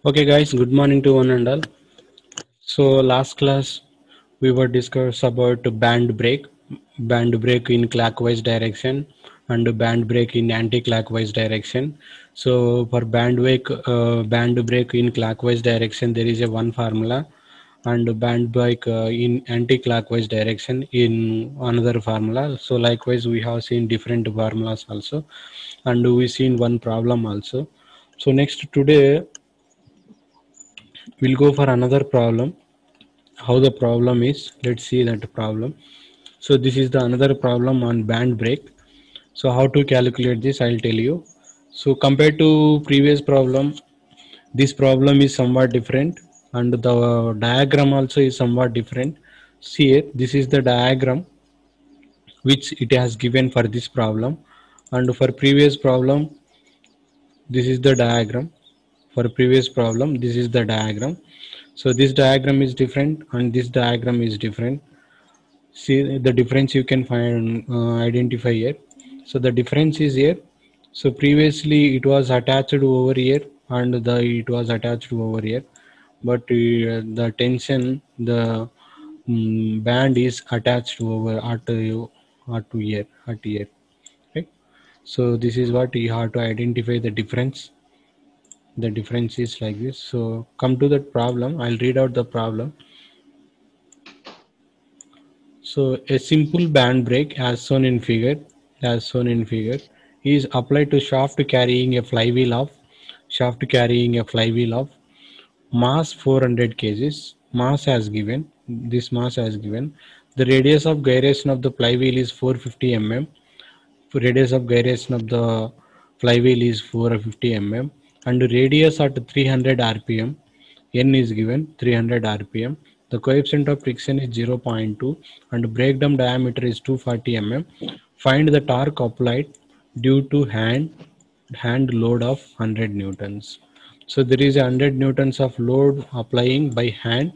Okay guys, good morning to one and all. So last class we were discuss about band break in clockwise direction and band break in anti-clockwise direction. So for band break in clockwise direction there is a one formula, and band break in anti-clockwise direction in another formula. So likewise we have seen different formulas also, and we seen one problem also. So next today we'll go for another problem. How the problem is, let's see that problem. So this is the another problem on band break. So how to calculate this, I'll tell you. So compared to previous problem, this problem is somewhat different, and the diagram also is somewhat different. See here, this is the diagram which it has given for this problem, and for previous problem this is the diagram. For previous problem this is the diagram. So this diagram is different and this diagram is different. See the difference you can find, identify here. So the difference is here. So previously it was attached over here, and it was attached over here, but the tension, the band is attached over at here, right? So this is what you have to identify the difference. The difference is like this. So come to that problem, I'll read out the problem. So a simple band brake as shown in figure is applied to shaft carrying a flywheel of mass 400 kgs. Mass has given. The radius of gyration of the flywheel is 450 mm. Radius of gyration of the flywheel is 450 mm, and radius at 300 rpm. N is given 300 rpm. The coefficient of friction is 0.2 and breakdown diameter is 240 mm. Find the torque applied due to hand load of 100 newtons. So there is a 100 newtons of load applying by hand.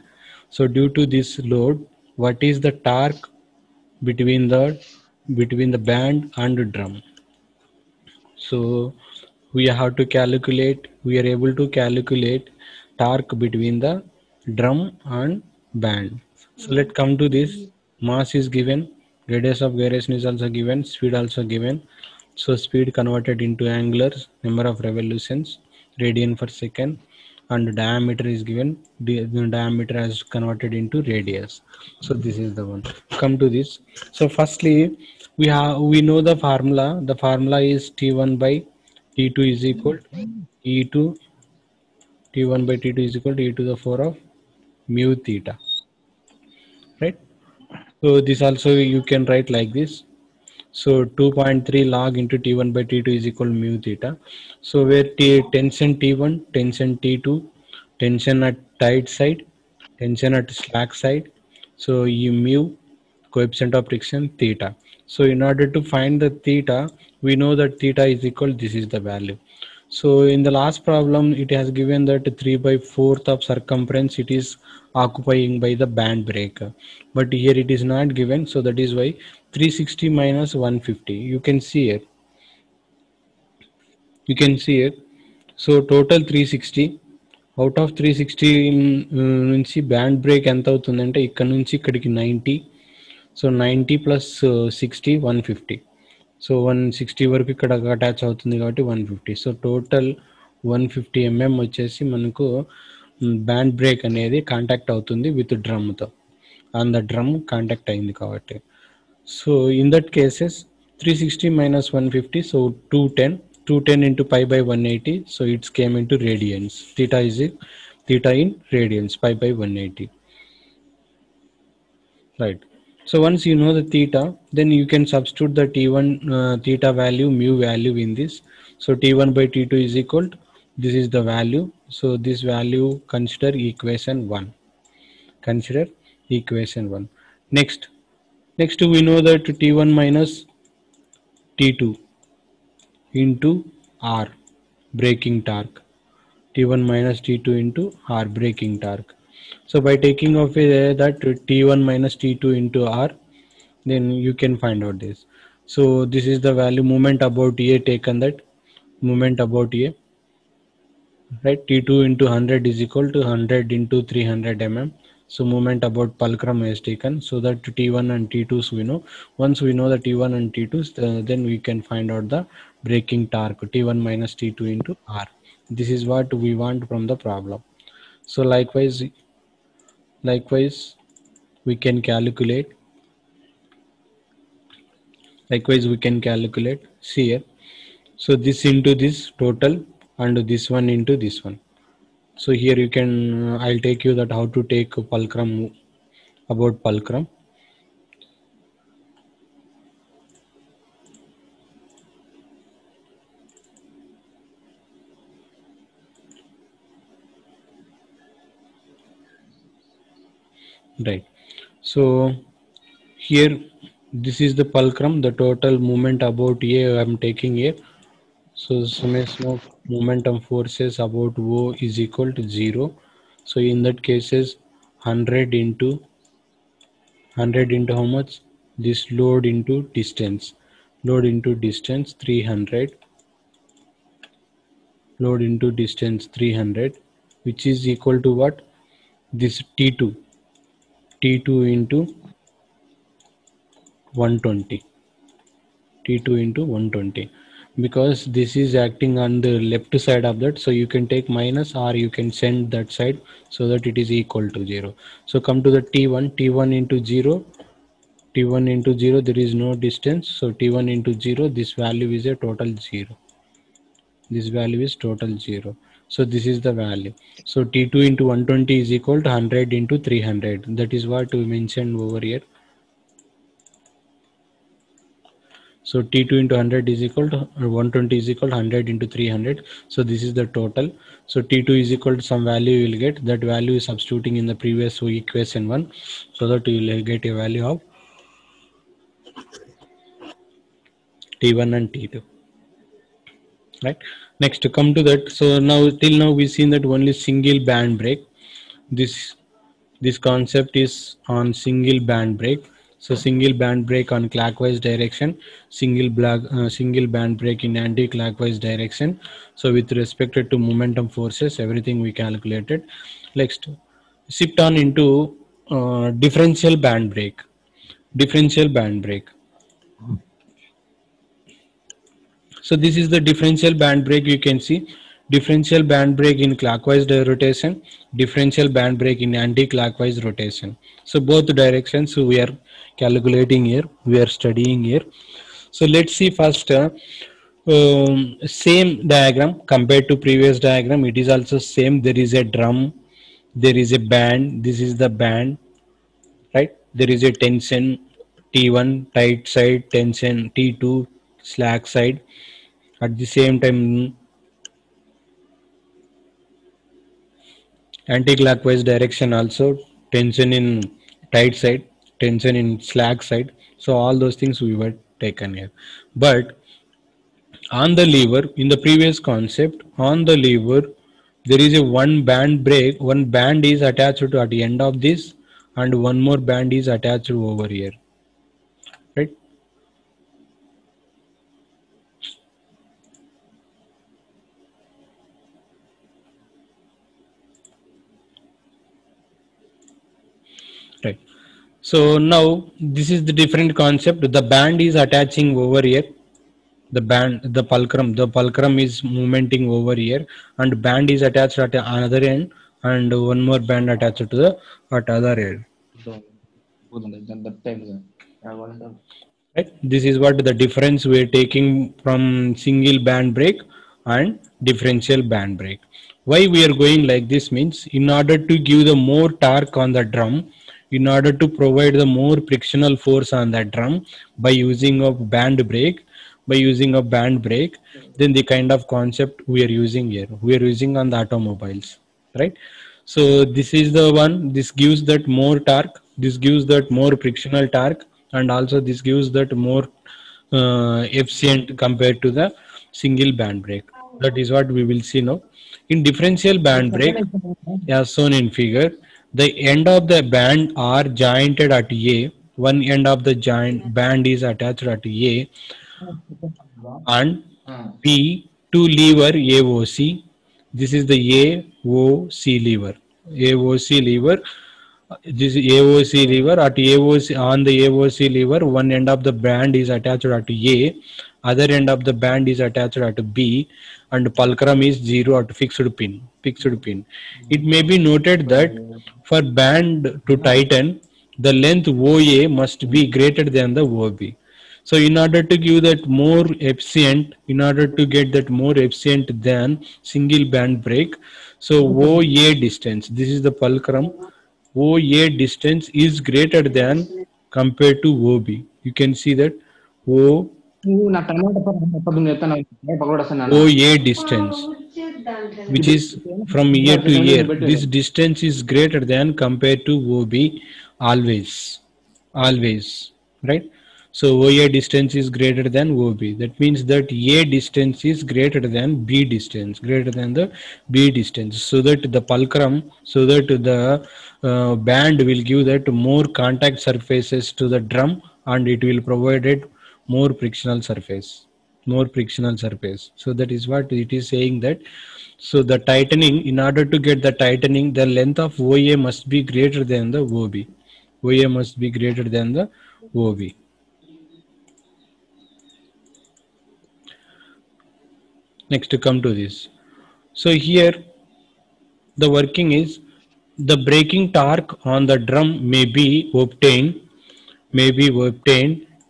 So due to this load, what is the torque between the band and drum? So we are able to calculate torque between the drum and band. So let's come to this. Mass is given, radius of gyration is also given, speed also given. So speed converted into angular, number of revolutions, radian per second, and diameter is given. The diameter is converted into radius. So this is the one. Come to this. So firstly, we know the formula. The formula is T1 by T2 is equal to E2, T1 by T2 is equal to e to the 4 of mu theta, right? So this also you can write like this. So 2.3 log into T1 by T2 is equal to mu theta. So where tension T1, tension T2, tension at tight side, tension at slack side. So you mu, coefficient of friction theta. So in order to find the theta, we know that theta is equal, this is the value. So in the last problem, it has given that 3 by 4th of circumference it is occupying by the band breaker. But here it is not given, so that is why 360 minus 150. You can see it. You can see it. So total 360. Out of 360 నుంచి band break ఎంత అవుతుందంటే ఇక్కడ నుంచి ఇక్కడికి 90. So 90 plus 60 150. So 160 వరకు ఇక్కడ attach అవుతుంది కాబట్టి 150. సో టోటల్ 150 వచ్చేసి మనకు బ్యాండ్ బ్రేక్ అనేది కాంటాక్ట్ అవుతుంది విత్ డ్రమ్తో. ఆన్ ద డ్రమ్ కాంటాక్ట్ అయింది కాబట్టి. So in that cases 360 minus 150, so 210 into pi by 180, so it's came into radians. Theta in radians, pi by 180, right? So once you know the theta, then you can substitute the t1 theta value, mu value in this. So t1 by t2 is equal to, this is the value, so this value consider equation 1. Consider equation 1. Next we know that t1 minus t2 into R braking torque, T1 minus T2 into R braking torque. So by taking off that T1 minus T2 into R, then you can find out this. So this is the value moment about A taken, that moment about A. right? T2 into 100 is equal to 100 into 300 mm. So moment about fulcrum is taken, so that T1 and T2s we know. Once we know the T1 and T2s, then we can find out the braking torque, T1 minus T2 into R. This is what we want from the problem. So likewise we can calculate, see here. So this into this total and this one into this one. So here you can, I'll take you that how to take fulcrum, about fulcrum. Right. So here, this is the fulcrum, the total moment about A I'm taking here. So summation of momentum forces about O is equal to 0. So in that cases, 100 into how much? This load into distance. Load into distance 300. Load into distance 300, which is equal to what? This T2. T2 into 120. T2 into 120, because this is acting on the left side of that, so you can take minus or you can send that side so that it is equal to 0. So come to the T1 into 0. T1 into 0, there is no distance, so T1 into 0, this value is a total 0. This value is total 0. So this is the value. So T2 into 120 is equal to 100 into 300. That is what we mentioned over here. So T2 into 100 is equal to 120 is equal to 100 into 300. So this is the total. So T2 is equal to some value you will get. That value is substituting in the previous equation 1. So that you will get a value of T1 and T2. Right. Next to come to that. So now till now we've seen that only single band brake. This concept is on single band brake. So single band brake on clockwise direction, single band brake in anti-clockwise direction. So with respect to momentum forces, everything we calculated. Next, shift on into differential band brake. Differential band brake. So this is the differential band brake. You can see differential band brake in clockwise rotation, differential band brake in anti-clockwise rotation. So both directions we are calculating here, we are studying here. So let's see first same diagram compared to previous diagram. It is also same. There is a drum, there is a band. This is the band, right? There is a tension T1 tight side, tension T2 slack side. At the same time, anti-clockwise direction also, tension in tight side, tension in slack side. So all those things we were taken here. But on the lever, in the previous concept, on the lever, there is a one band brake, one band is attached to at the end of this, and one more band is attached over here, right? Right. So now this is the different concept. The band is attaching over here. The fulcrum is movementing over here, and band is attached at another end, and one more band attached to the at other end. Right. This is what the difference we are taking from single band brake and differential band brake. Why we are going like this means, in order to give the more torque on the drum, in order to provide the more frictional force on that drum by using of band brake, then the kind of concept we are using here, we are using on the automobiles, right? So this is the one, this gives that more torque, this gives that more frictional torque, and also this gives that more efficient compared to the single band brake. That is what we will see now. In differential band brake, as shown in figure, the end of the band are jointed at A. One end of the joint band is attached at A, and P to lever AOC. This is the AOC lever. AOC lever. This AOC lever at AOC, on the AOC lever, one end of the band is attached at A, other end of the band is attached at B, and fulcrum is 0 at fixed pin. Fixed pin. It may be noted that for band to tighten, the length OA must be greater than the OB. So in order to give that more efficient, in order to get that more efficient than single band break, so OA distance, this is the fulcrum, OA distance is greater than compared to OB. You can see that OA distance, which is from year to year, this distance is greater than compared to OB always, right? So OA distance is greater than OB. That means that A distance is greater than B distance, greater than the B distance, so that the fulcrum, so that the band will give that more contact surfaces to the drum, and it will provide it more frictional surface, more frictional surface. So that is what it is saying, that so the tightening, in order to get the tightening, the length of OA must be greater than the OB. OA must be greater than the OB. Next, to come to this. So here the working is, the braking torque on the drum may be obtained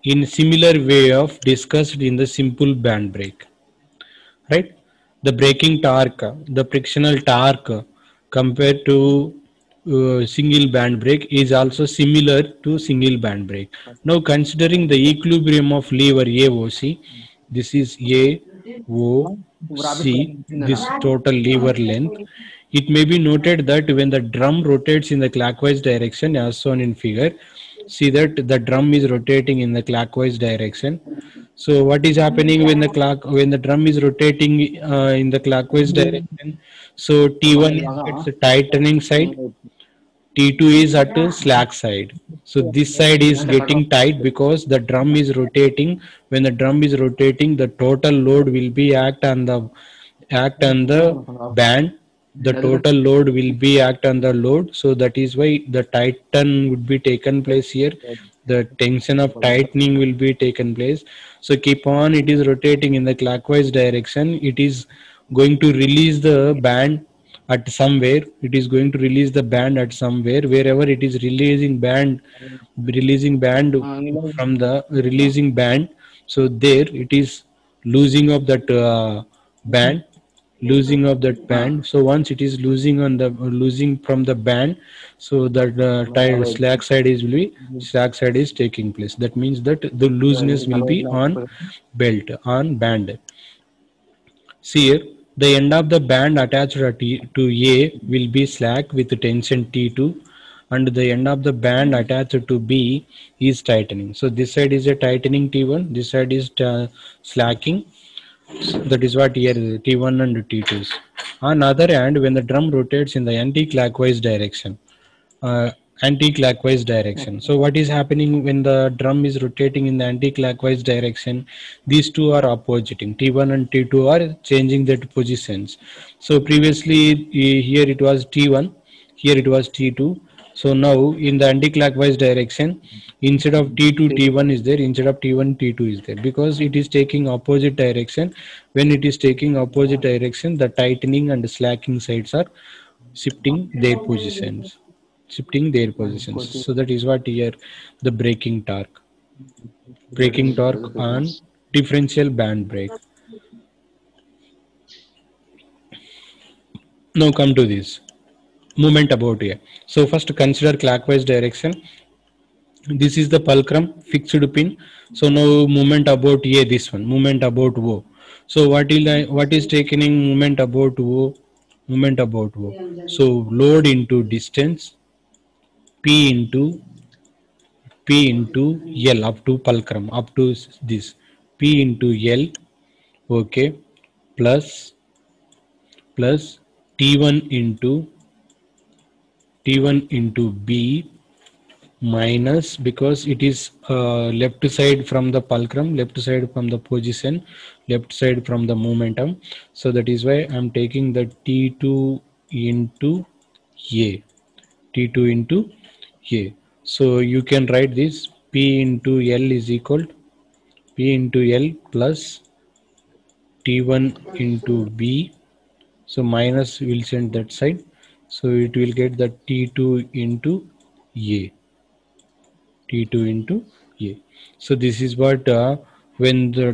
in similar way of discussed in the simple band brake, right? The braking torque, the frictional torque compared to single band brake is also similar to single band brake. Now considering the equilibrium of lever AOC, this is AOC, this total lever length. It may be noted that when the drum rotates in the clockwise direction as shown in figure, see that the drum is rotating in the clockwise direction. So what is happening when the drum is rotating in the clockwise direction? So T1 is at the tightening side, T2 is at the slack side. So this side is getting tight because the drum is rotating. When the drum is rotating, the total load will be act on the band. The total load will be act on the load. So that is why the tighten would be taken place here. The tension of tightening will be taken place. So keep on, it is rotating in the clockwise direction. It is going to release the band at somewhere. It is going to release the band at somewhere. Wherever it is releasing band from the releasing band, so there it is losing of that band, losing of that band. So once it is losing from the band, so that slack side is taking place. That means that the looseness will be on belt, on band. See here, the end of the band attached to A will be slack with tension T2, and the end of the band attached to B is tightening. So this side is a tightening T1, this side is slacking. That is what here is T1 and T2s. On other hand, when the drum rotates in the anti-clockwise direction, uh, anti-clockwise direction. So what is happening when the drum is rotating in the anti-clockwise direction? These two are oppositing. T1 and T2 are changing their positions. So previously here it was T1, here it was T2. So now in the anti-clockwise direction, instead of T2, T1 is there, instead of T1, T2 is there, because it is taking opposite direction. When it is taking opposite direction, the tightening and slacking sides are shifting their positions, so that is what here the braking torque on differential band brake. Now come to this movement about here. So first consider clockwise direction. This is the fulcrum fixed pin. So now movement about A, this one movement about O. So what is taken in movement about O? Movement about O. So load into distance, P into L up to fulcrum, up to this P into L, okay, plus T1 into B minus, because it is left side from the fulcrum, left side from the position, left side from the momentum. So that is why I'm taking the T2 into A. T2 into A. So you can write this P into L is equal P into L plus T1 into B. So minus will send that side. So it will get the T2 into A. T2 into A. So this is what when the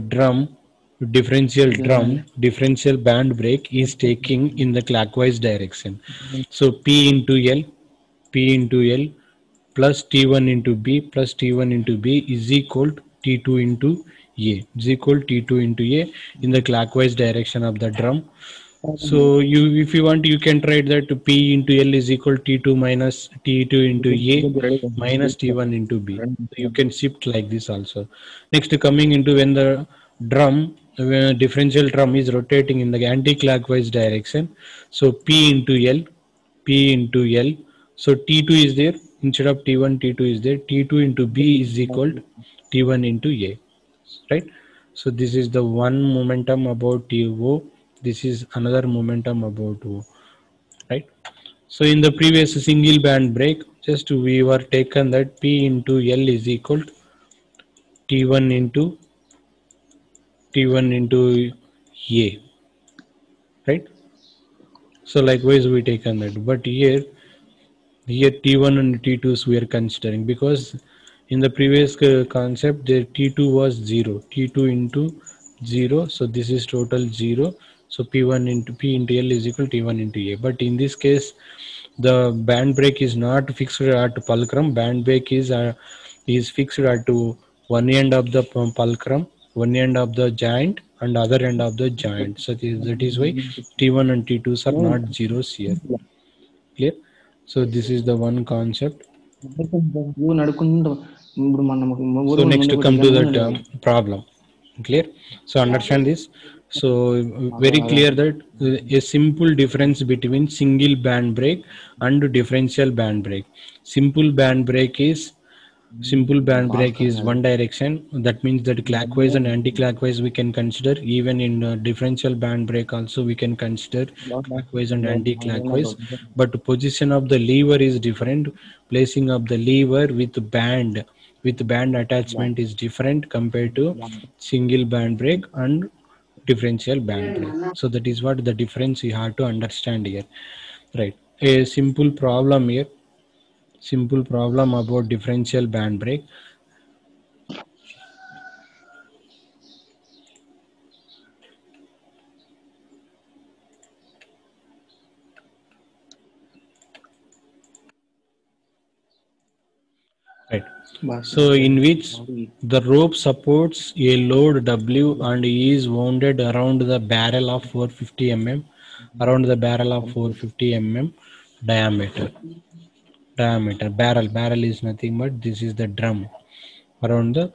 differential band brake is taking in the clockwise direction. So P into L plus T1 into B plus T1 into B is equal to T2 into A, is equal to T2 into A in the clockwise direction of the drum. So if you want, you can write that P into L is equal to T2 minus T2 into A minus T1 into B. So you can shift like this also. Next, coming into when the differential drum is rotating in the anti-clockwise direction. So P into L. So T2 is there instead of T1, T2 is there. T2 into B is equal to T1 into A, right? So this is the one momentum about O. This is another momentum about O, right? So in the previous single band brake, just we were taken that P into L is equal to T1 into A, right? So likewise we taken that, but here T1 and T2s we are considering, because in the previous concept the T2 was 0, T2 into 0, so this is total 0. So P1 into P into L is equal to T1 into A. But in this case the band brake is not fixed at fulcrum. Band brake is fixed at one end of the fulcrum, one end of the joint and other end of the joint. So that is why T1 and T2s are not zeros here. Clear? So this is the one concept. So next to come to that problem. Clear? So understand this. So very clear that a simple difference between single band brake and differential band brake. Simple band brake is one direction. That means that clockwise and anti-clockwise we can consider. Even in differential band brake also we can consider clockwise and anti-clockwise. But the position of the lever is different. Placing of the lever with band attachment is different compared to single band brake and differential band brake. So that is what the difference you have to understand here, right? A simple problem here. Simple problem about differential band brake. Right. So in which the rope supports a load W and is wounded around the barrel of 450 mm, diameter. Barrel is nothing but this is the drum around the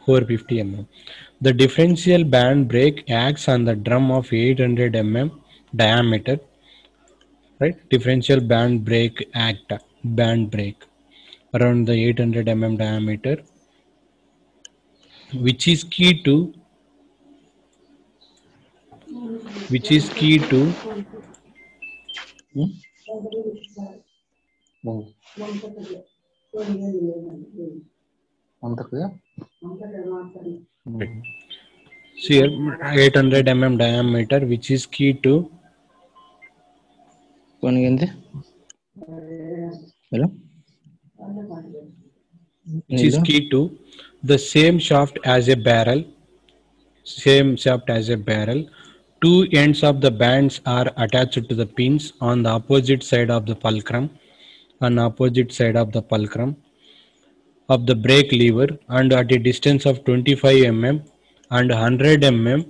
450 mm. The differential band brake acts on the drum of 800 mm diameter, right? Differential band brake around the 800 mm diameter, which is key to see here 800 mm diameter, which is key to the same shaft as a barrel. Two ends of the bands are attached to the pins on the opposite side of the fulcrum, of the brake lever, and at a distance of 25 mm and 100 mm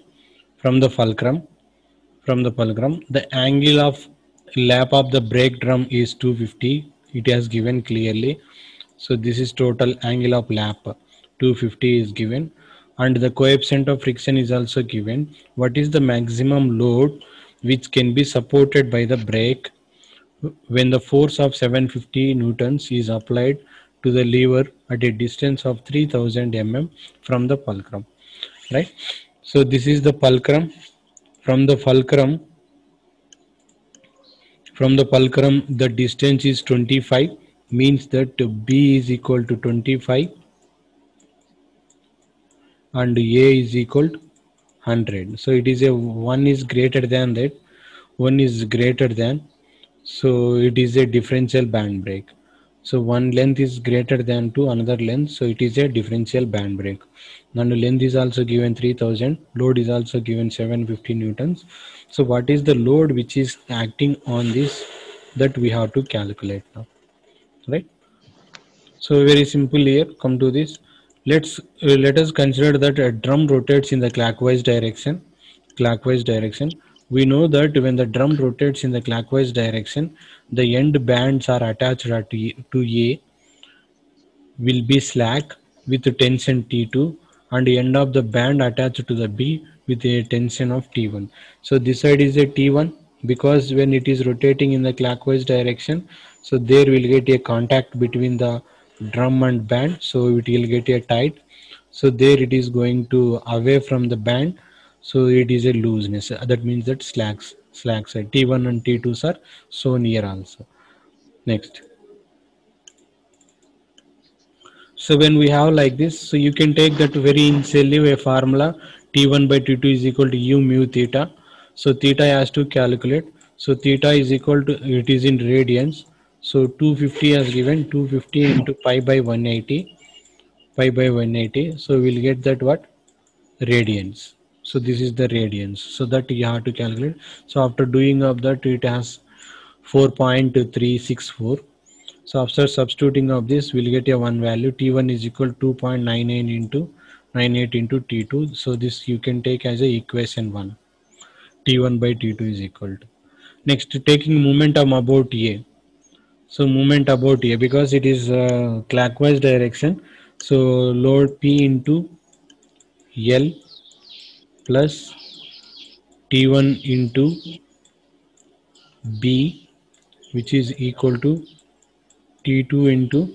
from the fulcrum. The angle of lap of the brake drum is 250. It has given clearly. So this is total angle of lap. 250 is given, and the coefficient of friction is also given. What is the maximum load which can be supported by the brake when the force of 750 newtons is applied to the lever at a distance of 3000 mm from the fulcrum, right? So this is the fulcrum. From the fulcrum the distance is 25, means that B is equal to 25 and A is equal to 100. So it is a one is greater than that, one is greater than, so it is a differential band break. So one length is greater than to another length, so it is a differential band break. And length is also given 3000, load is also given 750 newtons. So what is the load which is acting on this, that we have to calculate now, right? So very simple here, come to this. Let us consider that a drum rotates in the clockwise direction. Clockwise direction. We know that when the drum rotates in the clockwise direction, the end bands are attached to A will be slack with a tension T2, and the end of the band attached to the B with a tension of T1. So this side is a T1 because when it is rotating in the clockwise direction, so there will get a contact between the drum and band, so it will get a tight. So there it is going to away from the band, so it is a looseness. That means that slack side T1 and T2s are so near also. Next. So when we have like this, so you can take that very easily a formula T1 by T2 is equal to U mu theta. So theta has to calculate. So theta is equal to, it is in radians. So 250 has given 250 into pi by 180, pi by 180. So we'll get that what? Radians. So this is the radians. So that you have to calculate. So after doing of that, it has 4.364. So after substituting of this, we'll get a one value. T1 is equal to 2.99 into 98 into T2. So this you can take as a equation 1. T1 by T2 is equal to. Next, taking momentum about A. So moment about A, because it is clockwise direction. So load P into L plus T1 into B, which is equal to T2 into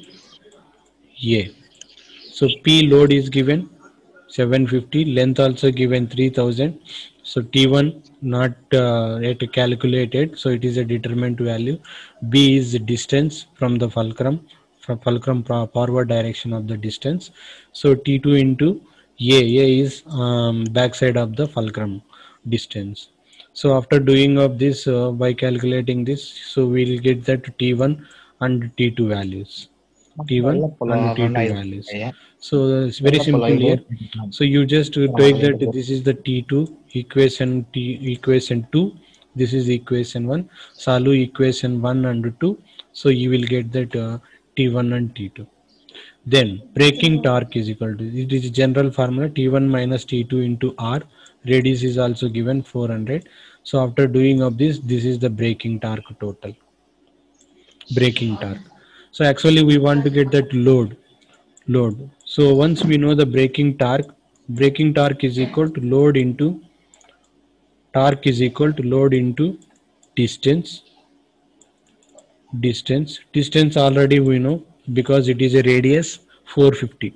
A. So P load is given 750, length also given 3000. So T1 not yet calculated, so it is a determined value. B is the distance from the fulcrum, from fulcrum forward direction of the distance. So T2 into A is backside of the fulcrum distance. So after doing of this by calculating this, so we'll get that T1 and T2 values. T1 and T2 values. So it's very simple here. So you just take that this is the T2 equation 2, this is equation 1, solve equation 1 and 2, so you will get that T1 and T2. Then braking torque is equal to, it is general formula T1 minus T2 into R, radius is also given 400. So after doing of this is the braking torque total, braking torque. So actually we want to get that load. So once we know the braking torque is equal to load into torque is equal to load into distance. Distance already we know because it is a radius 450.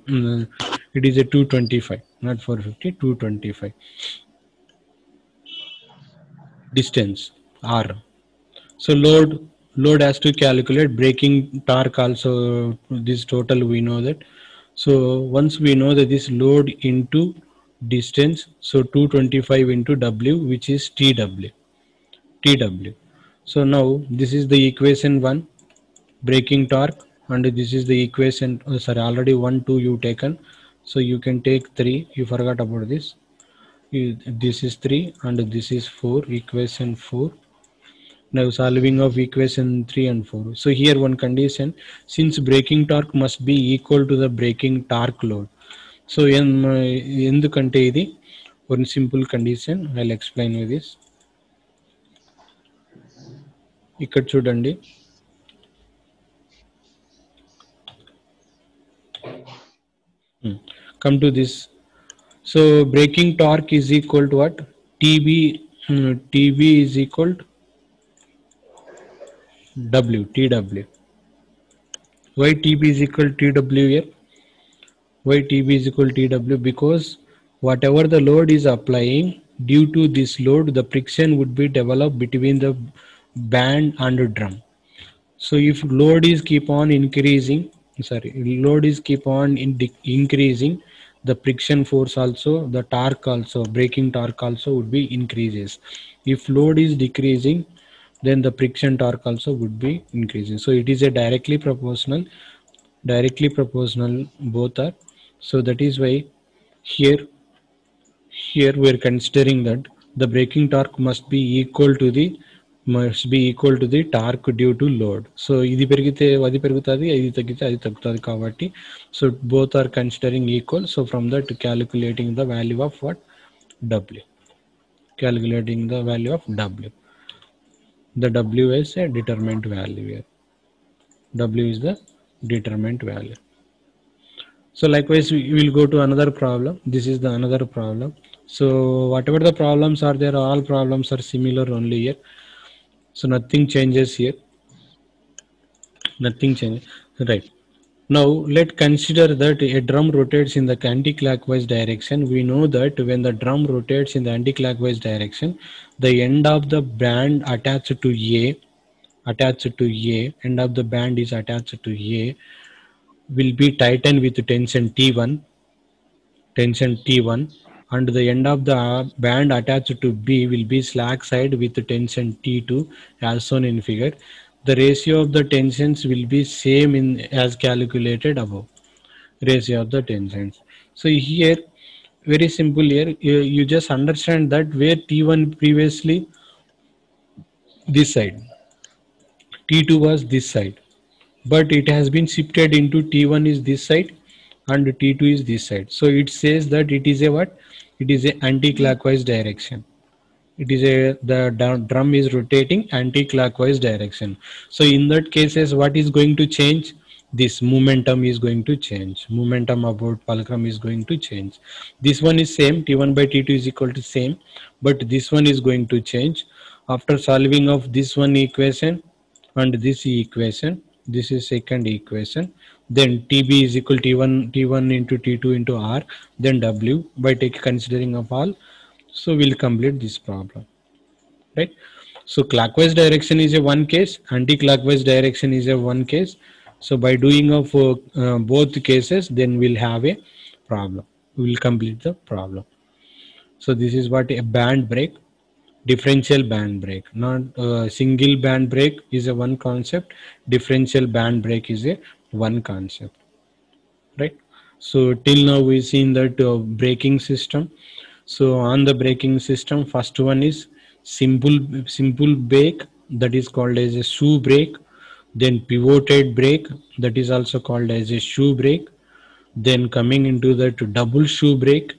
It is a 225, not 450, 225. Distance R. So load has to calculate braking torque also, this total we know that. So once we know that this load into distance, so 225 into W, which is TW. So now this is the equation 1, braking torque, and this is the equation, sorry, already 1 2 you taken, so you can take 3, you forgot about this. This is 3 and this is 4, equation 4. Now solving of equation 3 and 4. So here one condition, since braking torque must be equal to the braking torque load. So ఎందుకంటే ఇది one simple condition, I'll explain you this. ఇక్కడ చూడండి, come to this. So braking torque is equal to what? TB is equal to W, TW. Why TB is equal to TW here? Why TB is equal to TW? Because whatever the load is applying, due to this load, the friction would be developed between the band and the drum. So if load is keep on increasing, load is keep on increasing, the friction force also, the torque also, braking torque also would be increases. If load is decreasing, then the friction torque also would be increasing. So it is a directly proportional both are. So that is why here here we are considering that the braking torque must be equal to the torque due to load. So ఇది పెరిగితే అది పెరుగుతుంది, అది తగ్గితే అది తగ్గుతుంది కాబట్టి so both are considering equal. So from that calculating the value of what? W. Calculating the value of W. The W is a determinant value here. W is the determinant value. So likewise we will go to another problem. This is the another problem. So whatever the problems are there, all problems are similar only here. So nothing changes here. Nothing changes. Right. Now let's consider that a drum rotates in the anti-clockwise direction. We know that when the drum rotates in the anti-clockwise direction, the end of the band attached to end of the band is attached to A will be tightened with tension T1, and the end of the band attached to B will be slack side with tension T2 as shown in figure. The ratio of the tensions will be same in as calculated above. Ratio of the tensions. So here, very simple here, you just understand that where T1 previously this side, T2 was this side, but it has been shifted into T1 is this side and T2 is this side. So it says that it is a what? It is a anti-clockwise direction. It is the drum is rotating anti-clockwise direction. So in that cases, what is going to change? This momentum is going to change. Momentum about fulcrum is going to change. This one is same, T1 by T2 is equal to same, but this one is going to change. After solving of this one equation and this equation, this is second equation, then TB is equal to T1 into T2 into R, then W by considering of all. So we'll complete this problem, right? So clockwise direction is a one case, anti-clockwise direction is a one case. So by doing of both cases, then we'll have a problem. We will complete the problem. So this is what a band brake, differential band brake, not single band brake is a one concept. Differential band brake is a one concept, right? So till now we've seen that braking system. So on the braking system, first one is simple brake, that is called as a shoe brake. Then pivoted brake, that is also called as a shoe brake. Then coming into that double shoe brake.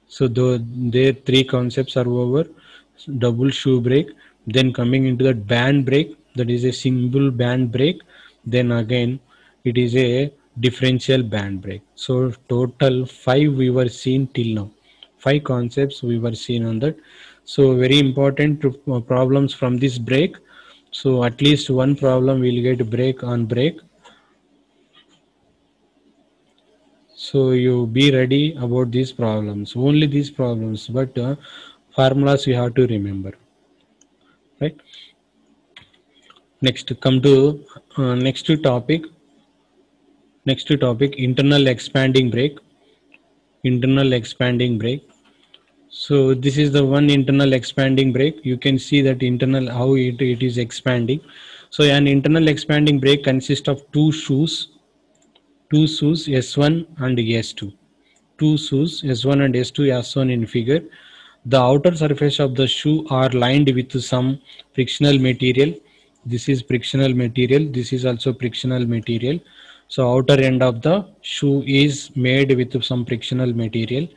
So there three concepts are over. Double shoe brake. Then coming into that band brake, that is a single band brake. Then again it is a differential band brake. So total 5 we were seen till now. 5 concepts we were seen on that. So very important problems from this brake. So at least one problem will get brake on brake. So you be ready about these problems, only these problems, but formulas you have to remember, right? Next, come to next topic, internal expanding brake. So this is the one internal expanding brake. You can see that internal how it is expanding. So an internal expanding brake consists of two shoes S1 and S2. Two shoes S1 and S2 as shown in figure. The outer surface of the shoe are lined with some frictional material. This is frictional material. This is also frictional material. So outer end of the shoe is made with some frictional material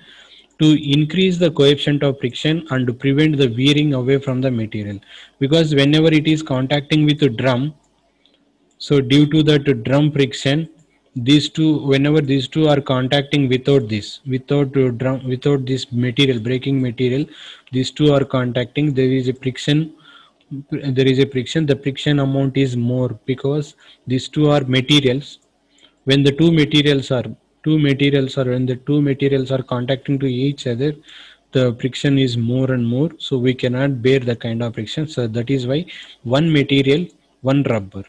to increase the coefficient of friction and to prevent the wearing away from the material. Because whenever it is contacting with the drum, so due to that drum friction, whenever these two are contacting without this material, braking material, these two are contacting, there is a friction there is a friction, the friction amount is more because these two are materials. When the when the two materials are contacting to each other, the friction is more and more, so we cannot bear the kind of friction. So that is why one material, one rubber,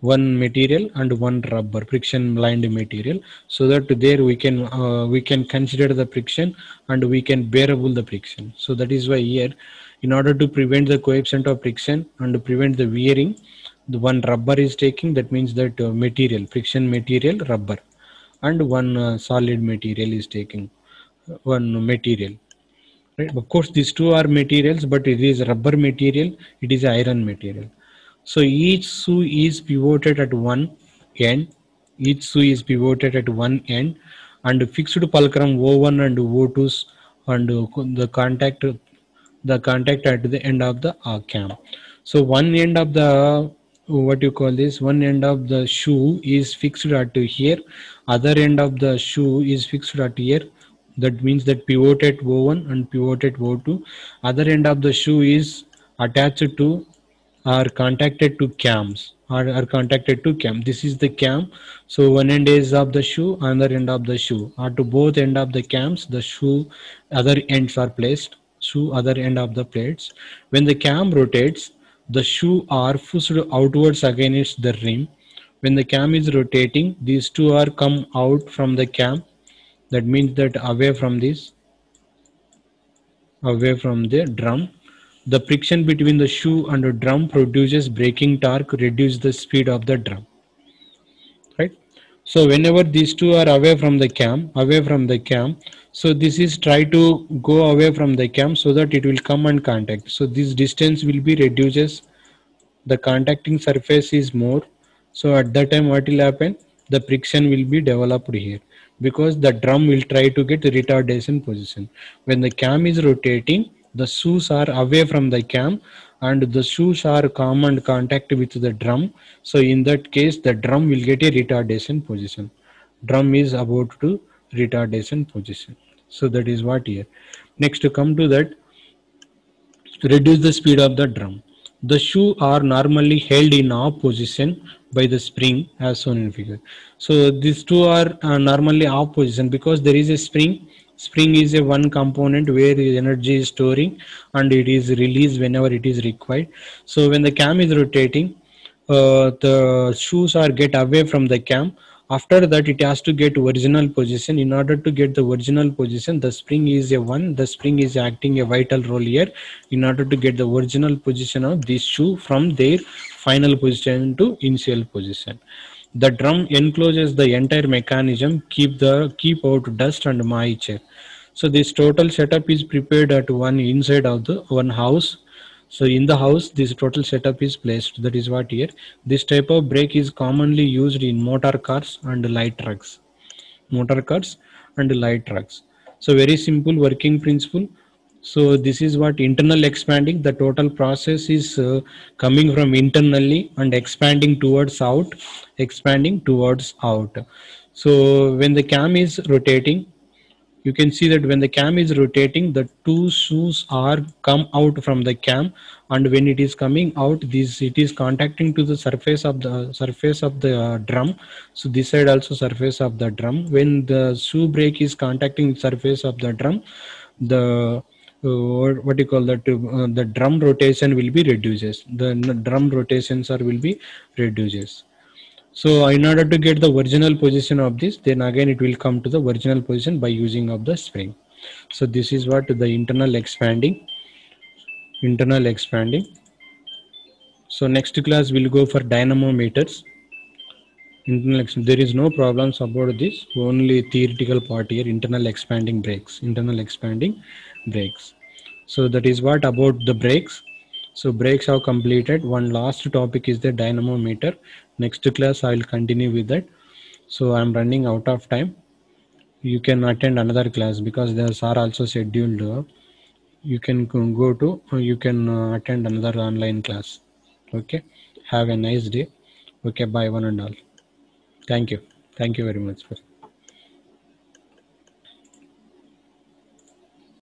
one material and one rubber friction blind material, so that there we can consider the friction and we can bearable the friction. So that is why here, in order to prevent the coefficient of friction and prevent the wearing, the one rubber is taking, that means that material, friction material, rubber, and one solid material is taking, one material, right? Of course these two are materials, but it is rubber material, it is iron material. So each shoe is pivoted at one end. Each shoe is pivoted at one end, and fixed fulcrum O1 and O2 and the contact at the end of the cam. So one end of the, what you call this, one end of the shoe is fixed at here, other end of the shoe is fixed at here. That means that pivot at O1 and pivot at O2. Other end of the shoe is attached to, are contacted to cams, are contacted to cam. This is the cam. So one end is of the shoe, another end of the shoe, or to both end of the cams the shoe other ends are placed, shoe other end of the plates. When the cam rotates, the shoe are pushed outwards against the rim. When the cam is rotating, these two are come out from the cam. That means that away from this, away from the drum. The friction between the shoe and the drum produces braking torque, reduce the speed of the drum. Right? So whenever these two are away from the cam, so this is try to go away from the cam so that it will come and contact. So this distance will be reduces, the contacting surface is more. So at that time what will happen, the friction will be developed here, because the drum will try to get retardation position. When the cam is rotating, the shoes are away from the cam and the shoes are come and contact with the drum. So in that case the drum will get a retardation position, drum is about to retardation position. So that is what here. Next to come to that, reduce the speed of the drum. The shoe are normally held in off position by the spring as shown in figure. So these two are normally off position because there is a spring. Spring is a one component where the energy is storing and it is released whenever it is required. So when the cam is rotating, the shoes are get away from the cam. After that it has to get original position. In order to get the original position, the spring is a one, the spring is acting a vital role here in order to get the original position of this shoe from their final position to initial position. The drum encloses the entire mechanism, keep out dust and moisture. So this total setup is prepared at one inside of the one house. So in the house, this total setup is placed. That is what here. This type of brake is commonly used in motor cars and light trucks. Motor cars and light trucks. So very simple working principle. So this is what internal expanding. The total process is coming from internally and expanding towards out, expanding towards out. So when the cam is rotating, you can see that when the cam is rotating, the two shoes are come out from the cam, and when it is coming out, this it is contacting to the surface of the drum. So this side also surface of the drum. When the shoe brake is contacting surface of the drum, the what you call that, the drum rotation will be reduces, the drum rotations are will be reduces. So in order to get the original position of this, then again it will come to the original position by using of the spring. So this is what the internal expanding, internal expanding. So next class we'll go for dynamometers. There is no problems about this, only theoretical part here, internal expanding brakes, internal expanding brakes. So that is what about the brakes. So brakes have completed. One last topic is the dynamometer. Next class I will continue with that. So I'm running out of time. You can attend another class because those are also scheduled. You can go to, you can attend another online class. Okay. Have a nice day. Okay. Bye one and all. Thank you. Thank you very much.